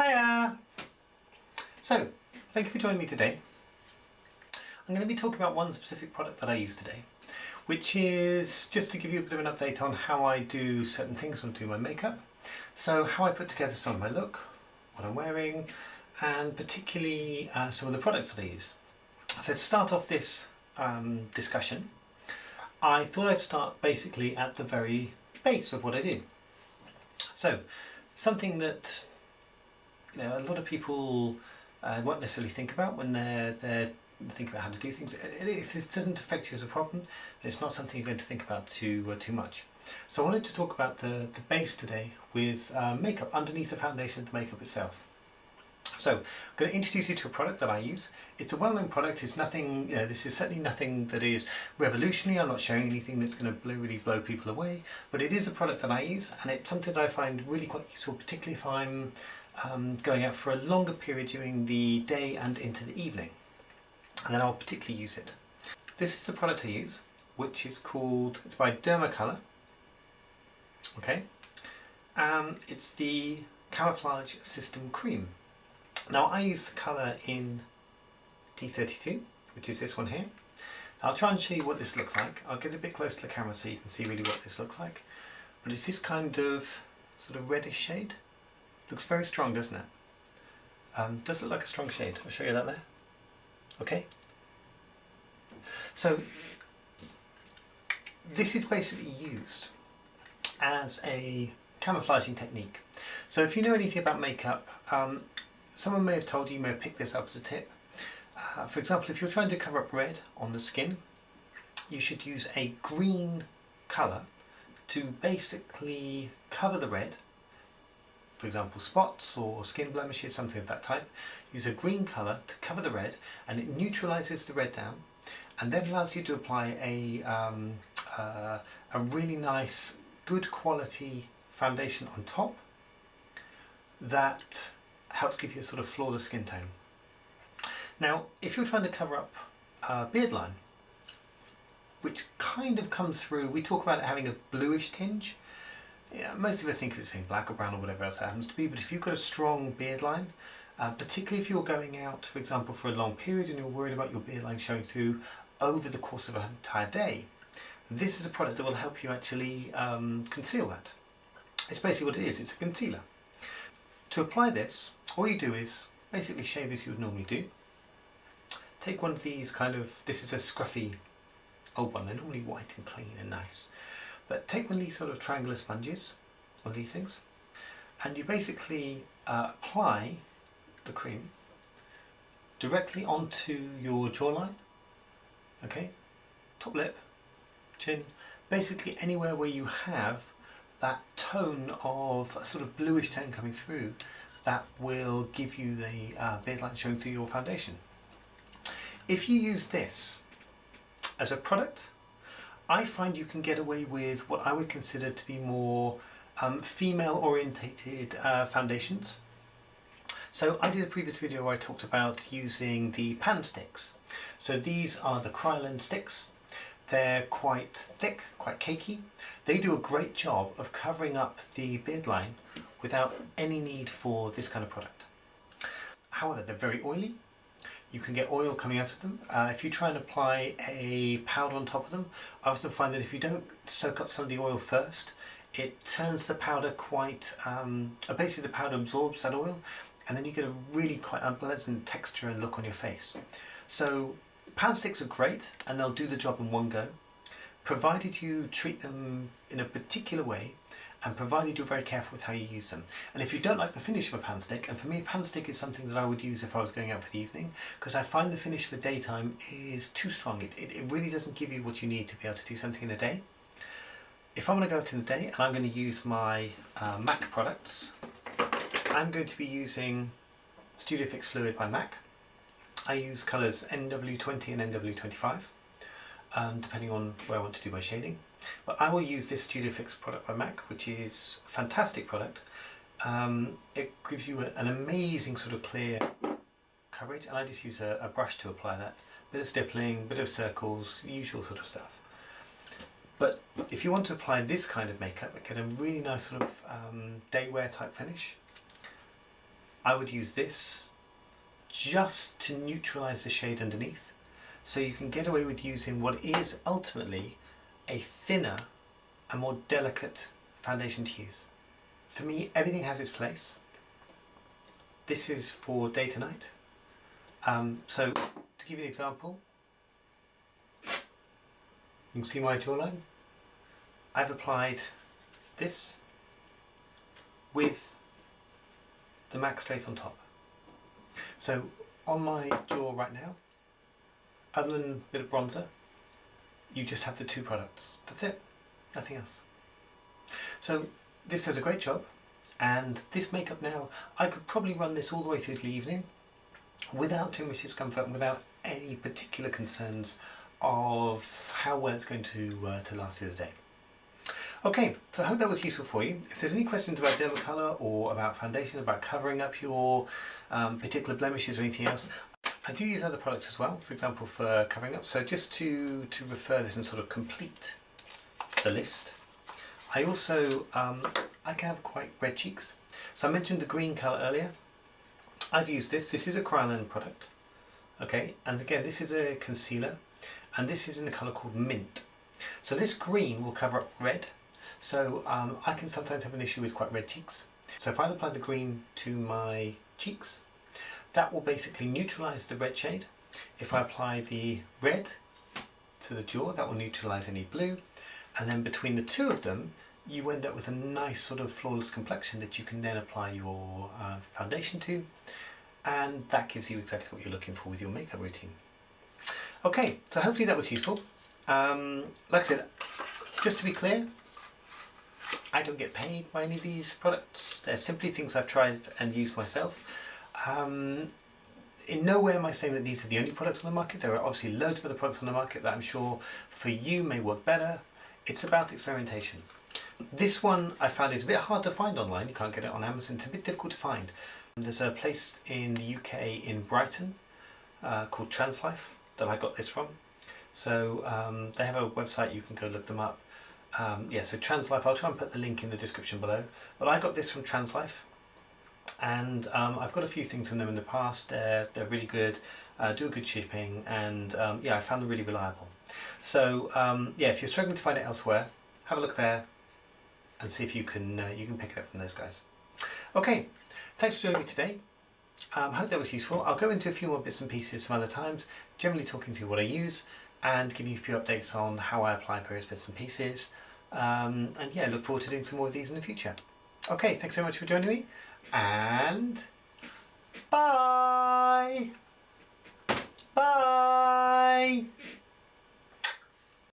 Hiya! So, thank you for joining me today. I'm going to be talking about one specific product that I use today, which is just to give you a bit of an update on how I do certain things when I do my makeup. So how I put together some of my look, what I'm wearing, and particularly some of the products that I use. So to start off this discussion, I thought I'd start basically at the very base of what I do. So, something that a lot of people won't necessarily think about when they're thinking about how to do things. If this doesn't affect you as a problem, then it's not something you're going to think about too much. So I wanted to talk about the base today with makeup underneath the foundation of the makeup itself. So I'm going to introduce you to a product that I use. It's a well-known product. It's nothing, this is certainly nothing that is revolutionary. I'm not showing anything that's going to really blow people away, but it is a product that I use, and it's something that I find really quite useful, particularly if I'm going out for a longer period during the day and into the evening, and then I'll particularly use it. This is a product I use, which is it's by DermaColor. Okay, it's the Camouflage System Creme. Now I use the colour in D32, which is this one here. I'll try and show you what this looks like. I'll get a bit close to the camera so you can see really what this looks like. But it's this kind of sort of reddish shade. Looks very strong, doesn't it? Does look like a strong shade. I'll show you that there. Okay. So this is basically used as a camouflaging technique. So if you know anything about makeup, someone may have told you, you may have picked this up as a tip. For example, if you're trying to cover up red on the skin, you should use a green colour to basically cover the red. For example, spots or skin blemishes, something of that type. Use a green colour to cover the red, and it neutralises the red down, and then allows you to apply a really nice, good quality foundation on top that helps give you a sort of flawless skin tone. Now, if you're trying to cover up a beard line, which kind of comes through, we talk about it having a bluish tinge. Yeah, most of us think of it being black or brown or whatever else it happens to be, but if you've got a strong beard line, particularly if you're going out, for example, for a long period and you're worried about your beard line showing through over the course of an entire day, this is a product that will help you actually conceal that. It's basically what it is, it's a concealer. To apply this, all you do is basically shave as you would normally do. Take one of these this is a scruffy old one, they're normally white and clean and nice. But take one of these sort of triangular sponges, one of these things, and you basically apply the cream directly onto your jawline, okay, top lip, chin, basically anywhere where you have that tone of a sort of bluish tone coming through that will give you the beard line showing through your foundation. If you use this as a product, I find you can get away with what I would consider to be more female orientated foundations. So I did a previous video where I talked about using the pan sticks. So these are the Creme sticks. They're quite thick, quite cakey. They do a great job of covering up the beard line without any need for this kind of product. However, they're very oily. You can get oil coming out of them. If you try and apply a powder on top of them, I often find that if you don't soak up some of the oil first, it turns the powder quite, basically the powder absorbs that oil, and then you get a really quite unpleasant texture and look on your face. So pan sticks are great, and they'll do the job in one go, provided you treat them in a particular way, and provided you're very careful with how you use them. And if you don't like the finish of a pan stick, and for me a pan stick is something that I would use if I was going out for the evening, because I find the finish for daytime is too strong. It really doesn't give you what you need to be able to do something in the day. If I'm going to go out in the day and I'm going to use my MAC products, I'm going to be using Studio Fix Fluid by MAC. I use colours NW20 and NW25, depending on where I want to do my shading. But I will use this Studio Fix product by MAC, which is a fantastic product. It gives you an amazing sort of clear coverage, and I just use a brush to apply that. Bit of stippling, bit of circles, usual sort of stuff. But if you want to apply this kind of makeup and get a really nice sort of day wear type finish, I would use this just to neutralise the shade underneath, so you can get away with using what is ultimately a thinner and more delicate foundation to use. For me, everything has its place. This is for day to night. So to give you an example, you can see my jawline. I've applied this with the MAC straight on top. So on my jaw right now, other than a bit of bronzer, you just have the two products. That's it, nothing else. So this does a great job, and this makeup now, I could probably run this all the way through to the evening without too much discomfort and without any particular concerns of how well it's going to last through the day. Okay, so I hope that was useful for you. If there's any questions about DermaColor or about foundation, about covering up your particular blemishes or anything else, I do use other products as well, for example for covering up. So just to refer this and sort of complete the list, I also, I can have quite red cheeks. So I mentioned the green colour earlier. I've used this. This is a Creme product. Okay, and again, this is a concealer, and this is in a colour called Mint. So this green will cover up red. So I can sometimes have an issue with quite red cheeks. So if I apply the green to my cheeks, that will basically neutralise the red shade. If I apply the red to the jaw, that will neutralise any blue. And then between the two of them, you end up with a nice sort of flawless complexion that you can then apply your foundation to. And that gives you exactly what you're looking for with your makeup routine. Okay, so hopefully that was useful. Like I said, just to be clear, I don't get paid by any of these products. They're simply things I've tried and used myself. In no way am I saying that these are the only products on the market. There are obviously loads of other products on the market that I'm sure for you may work better. It's about experimentation. This one I found is a bit hard to find online. You can't get it on Amazon. It's a bit difficult to find. There's a place in the UK in Brighton called Translife that I got this from. So they have a website, you can go look them up. Yeah, so Translife, I'll try and put the link in the description below. But I got this from Translife, and I've got a few things from them in the past. They're really good, do a good shipping, and yeah, I found them really reliable. So yeah, if you're struggling to find it elsewhere, have a look there and see if you can pick it up from those guys. Okay, thanks for joining me today. Hope that was useful. I'll go into a few more bits and pieces some other times, generally talking through what I use and giving you a few updates on how I apply various bits and pieces. And yeah, look forward to doing some more of these in the future. Okay, thanks so much for joining me, and bye! Bye!